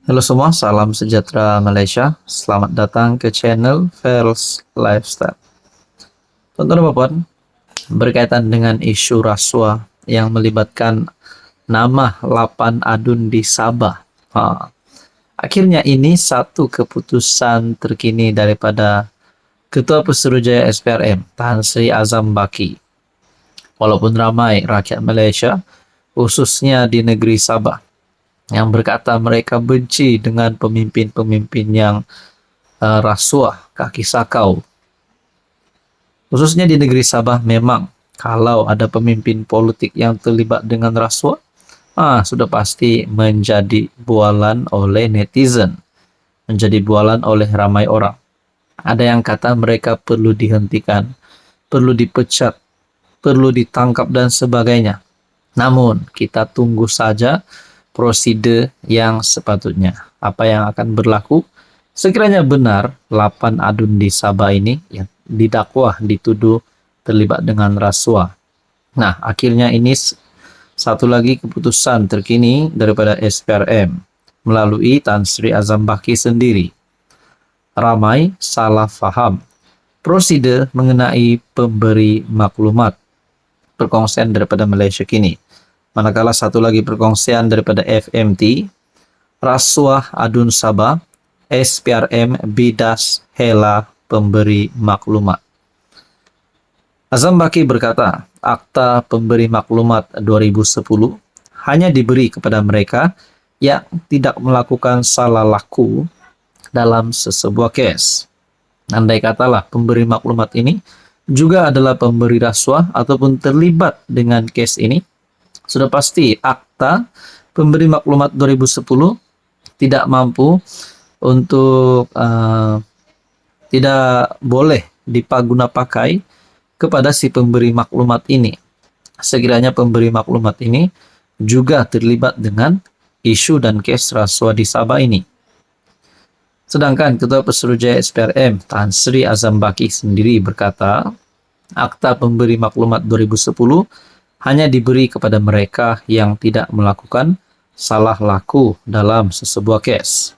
Halo semua, salam sejahtera Malaysia. Selamat datang ke channel Fels Lifestyle. Tonton Bapak, berkaitan dengan isu rasuah yang melibatkan nama 8 adun di Sabah. Akhirnya ini satu keputusan terkini daripada Ketua Pesuruhjaya SPRM, Tan Sri Azam Baki. Walaupun ramai rakyat Malaysia, khususnya di negeri Sabah, yang berkata mereka benci dengan pemimpin-pemimpin yang rasuah, kaki sakau. Khususnya di negeri Sabah memang kalau ada pemimpin politik yang terlibat dengan rasuah, sudah pasti menjadi bualan oleh netizen, menjadi bualan oleh ramai orang. Ada yang kata mereka perlu dihentikan, perlu dipecat, perlu ditangkap dan sebagainya. Namun kita tunggu saja prosedur yang sepatutnya. Apa yang akan berlaku? Sekiranya benar 8 adun di Sabah ini yang didakwah dituduh terlibat dengan rasuah. Nah, akhirnya ini satu lagi keputusan terkini daripada SPRM melalui Tan Sri Azam Baki sendiri. Ramai salah faham prosedur mengenai pemberi maklumat perkongsian daripada Malaysia kini. Manakala satu lagi perkongsian daripada FMT, rasuah adun Sabah, SPRM bidas hela pemberi maklumat. Azam Baki berkata, Akta Pemberi Maklumat 2010 hanya diberi kepada mereka yang tidak melakukan salah laku dalam sesebuah kes. Andai katalah pemberi maklumat ini juga adalah pemberi rasuah ataupun terlibat dengan kes ini, sudah pasti Akta Pemberi Maklumat 2010 tidak mampu untuk tidak boleh dipagunapakai kepada si pemberi maklumat ini. Sekiranya pemberi maklumat ini juga terlibat dengan isu dan kes rasuah di Sabah ini. Sedangkan Ketua Pesuruhjaya SPRM Tan Sri Azam Baki sendiri berkata, Akta Pemberi Maklumat 2010 hanya diberi kepada mereka yang tidak melakukan salah laku dalam sesebuah kes.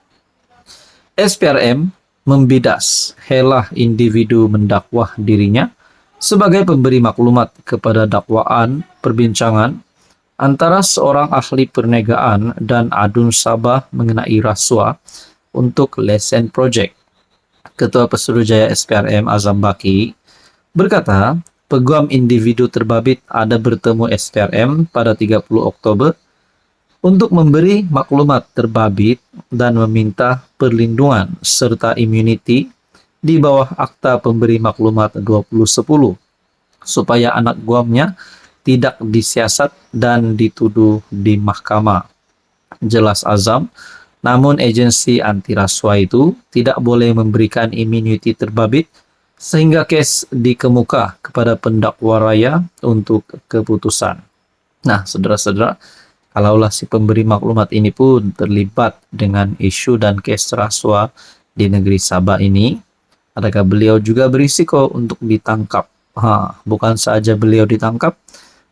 SPRM membidas helah individu mendakwah dirinya sebagai pemberi maklumat kepada dakwaan perbincangan antara seorang ahli perniagaan dan adun Sabah mengenai rasuah untuk lesen projek. Ketua Pesuruhjaya SPRM Azam Baki berkata, peguam individu terbabit ada bertemu SPRM pada 30 Oktober untuk memberi maklumat terbabit dan meminta perlindungan serta immunity di bawah Akta Pemberi Maklumat 2010 supaya anak guamnya tidak disiasat dan dituduh di mahkamah. Jelas Azam, namun agensi anti rasuah itu tidak boleh memberikan immunity terbabit sehingga kes dikemuka kepada pendakwa raya untuk keputusan. Nah, saudara-saudara, kalaulah si pemberi maklumat ini pun terlibat dengan isu dan kes rasuah di negeri Sabah ini, adakah beliau juga berisiko untuk ditangkap? Bukan saja beliau ditangkap,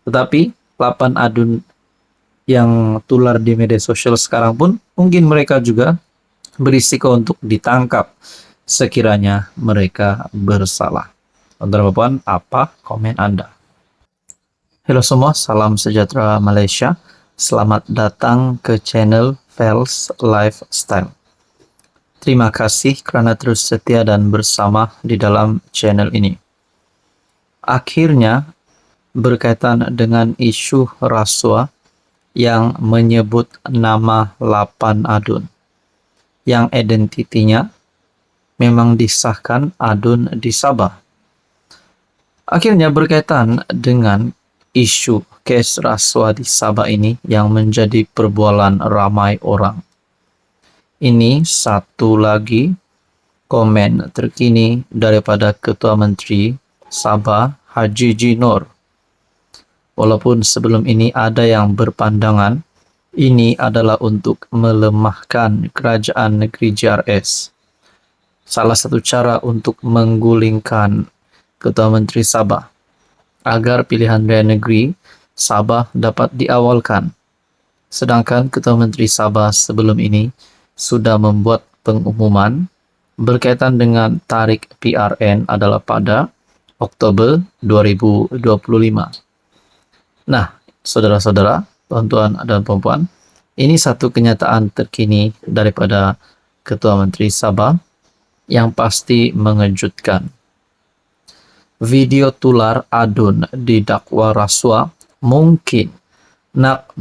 tetapi 8 adun yang tular di media sosial sekarang pun mungkin mereka juga berisiko untuk ditangkap sekiranya mereka bersalah. Teman-teman, apa komen Anda? Halo semua, salam sejahtera Malaysia. Selamat datang ke channel Fels Lifestyle. Terima kasih kerana terus setia dan bersama di dalam channel ini. Akhirnya, berkaitan dengan isu rasuah yang menyebut nama 8 adun, yang identitinya memang disahkan adun di Sabah. Akhirnya berkaitan dengan isu kes rasuah di Sabah ini yang menjadi perbualan ramai orang. Ini satu lagi komen terkini daripada Ketua Menteri Sabah Haji G. Noor. Walaupun sebelum ini ada yang berpandangan ini adalah untuk melemahkan kerajaan negeri JRS. Salah satu cara untuk menggulingkan Ketua Menteri Sabah agar pilihan raya negeri Sabah dapat diawalkan. Sedangkan Ketua Menteri Sabah sebelum ini sudah membuat pengumuman berkaitan dengan tarik PRN adalah pada Oktober 2025. Nah, saudara-saudara, tuan-tuan dan puan-puan, ini satu kenyataan terkini daripada Ketua Menteri Sabah yang pasti mengejutkan. Video tular adun didakwa rasuah mungkin nak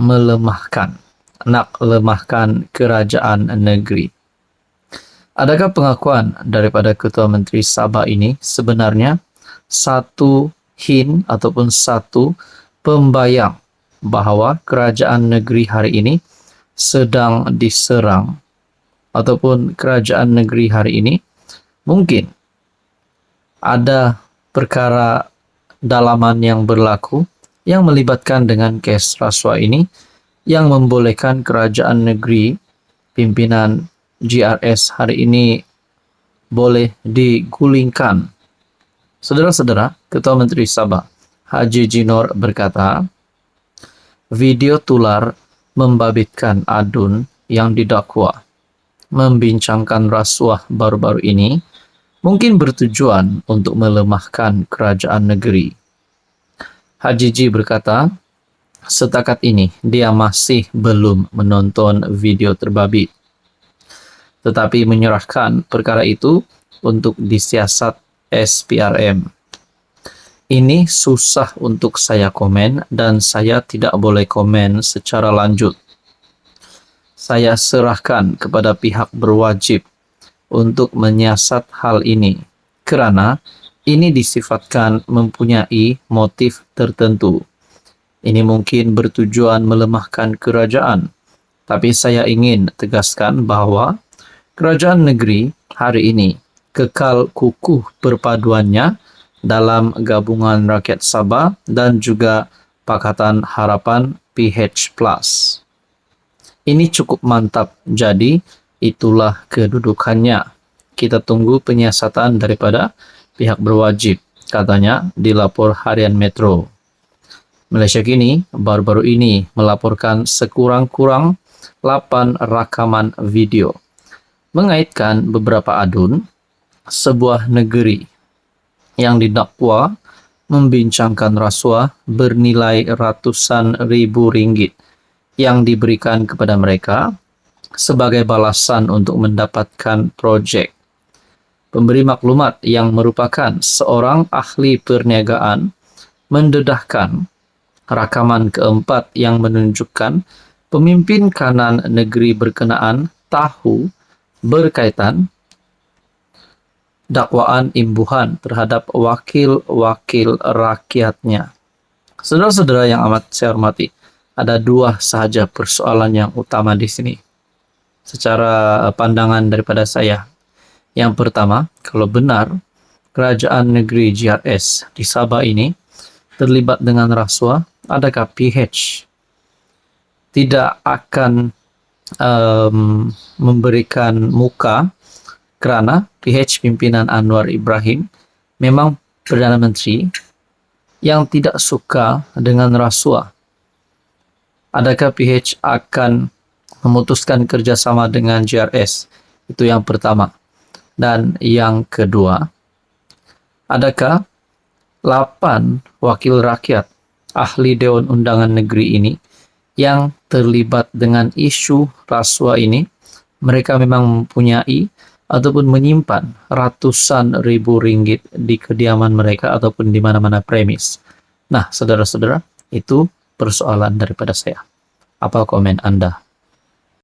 lemahkan kerajaan negeri. Adakah pengakuan daripada Ketua Menteri Sabah ini sebenarnya satu hint ataupun satu pembayang bahawa kerajaan negeri hari ini sedang diserang, ataupun kerajaan negeri hari ini mungkin ada perkara dalaman yang berlaku yang melibatkan dengan kes rasuah ini yang membolehkan kerajaan negeri pimpinan GRS hari ini boleh digulingkan. Saudara-saudara, Ketua Menteri Sabah Haji Jinor berkata, video tular membabitkan adun yang didakwa membincangkan rasuah baru-baru ini mungkin bertujuan untuk melemahkan kerajaan negeri. Haji Ji berkata, setakat ini dia masih belum menonton video terbabit, tetapi menyerahkan perkara itu untuk disiasat SPRM. Ini susah untuk saya komen dan saya tidak boleh komen secara lanjut. Saya serahkan kepada pihak berwajib untuk menyiasat hal ini, kerana ini disifatkan mempunyai motif tertentu. Ini mungkin bertujuan melemahkan kerajaan, tapi saya ingin tegaskan bahawa kerajaan negeri hari ini kekal kukuh perpaduannya dalam Gabungan Rakyat Sabah dan juga Pakatan Harapan PH+. Ini cukup mantap, jadi itulah kedudukannya. Kita tunggu penyiasatan daripada pihak berwajib, katanya di lapor harian Metro. Malaysia Kini baru-baru ini melaporkan sekurang-kurang 8 rakaman video mengaitkan beberapa adun sebuah negeri yang didakwa membincangkan rasuah bernilai ratusan ribu ringgit yang diberikan kepada mereka sebagai balasan untuk mendapatkan projek. Pemberi maklumat yang merupakan seorang ahli perniagaan mendedahkan rakaman keempat yang menunjukkan pemimpin kanan negeri berkenaan tahu berkaitan dakwaan imbuhan terhadap wakil-wakil rakyatnya. Saudara-saudara yang amat saya hormati, ada dua sahaja persoalan yang utama di sini secara pandangan daripada saya. Yang pertama, kalau benar kerajaan negeri GRS di Sabah ini terlibat dengan rasuah, adakah PH tidak akan memberikan muka, kerana PH pimpinan Anwar Ibrahim memang Perdana Menteri yang tidak suka dengan rasuah. Adakah PH akan memutuskan kerjasama dengan GRS? Itu yang pertama. Dan yang kedua, adakah 8 wakil rakyat ahli Dewan Undangan Negeri ini yang terlibat dengan isu rasuah ini, mereka memang mempunyai ataupun menyimpan ratusan ribu ringgit di kediaman mereka ataupun di mana-mana premis? Nah, saudara-saudara, itu persoalan daripada saya. Apa komen Anda?